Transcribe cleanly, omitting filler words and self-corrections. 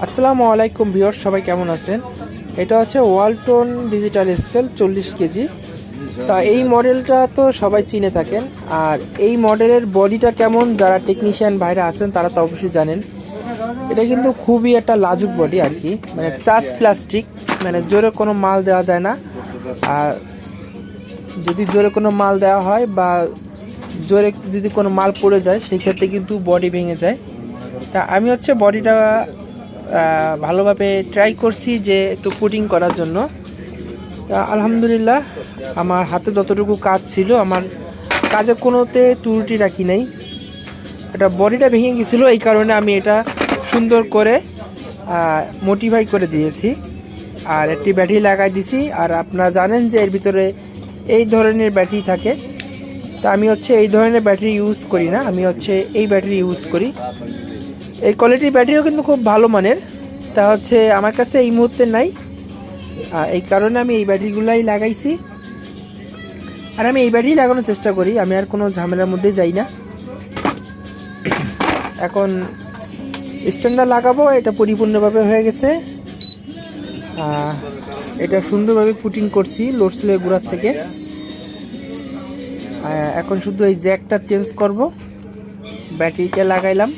আসসালামু আলাইকুম ভিউয়ার্স, সবাই কেমন আছেন? এটা হচ্ছে ওয়ালটন ডিজিটাল স্কেল 40 কেজি। তা এই মডেলটা তো সবাই চিনে থাকেন। আর এই মডেলের বডিটা কেমন, যারা টেকনিশিয়ান ভাইরা আছেন তারা তো অবশ্যই জানেন। এটা কিন্তু খুবই একটা লাজুক বডি আর কি, মানে চাষ প্লাস্টিক, মানে জোরে কোনো মাল দেওয়া যায় না। আর যদি জোরে কোনো মাল দেওয়া হয় বা জোরে যদি কোনো মাল পড়ে যায় সেই ক্ষেত্রে কিন্তু বডি ভেঙে যায়। তা আমি হচ্ছে বডিটা ভালোভাবে ট্রাই করছি যে একটু পুটিং করার জন্য। তা আলহামদুলিল্লাহ আমার হাতে যতটুকু কাজ ছিল, আমার কাজে কোনোতে ত্রুটি রাখি নাই। এটা বডিটা ভেঙে গেছিলো, এই কারণে আমি এটা সুন্দর করে মোটিফাই করে দিয়েছি আর একটি ব্যাটারি লাগাই দিছি। আর আপনারা জানেন যে এর ভিতরে এই ধরনের ব্যাটারি থাকে। তা আমি হচ্ছে এই ধরনের ব্যাটারি ইউজ করি না, আমি হচ্ছে এই ব্যাটারি ইউজ করি। এই কোয়ালিটির ব্যাটারিও কিন্তু খুব ভালো মানের, তা হচ্ছে আমার কাছে এই মুহূর্তে নাই। এই কারণে আমি এই ব্যাটারিগুলাই লাগাইছি। আর আমি এই ব্যাটারি লাগানোর চেষ্টা করি, আমি আর কোনো ঝামেলার মধ্যে যাই না। এখন স্ট্যান্ডার লাগাবো, এটা পরিপূর্ণভাবে হয়ে গেছে। এটা সুন্দরভাবে পুটিং করছি লোড সেলের গোড়ার থেকে। এখন শুধু এই জ্যাকটা চেঞ্জ করব, ব্যাটারিটা লাগাইলাম।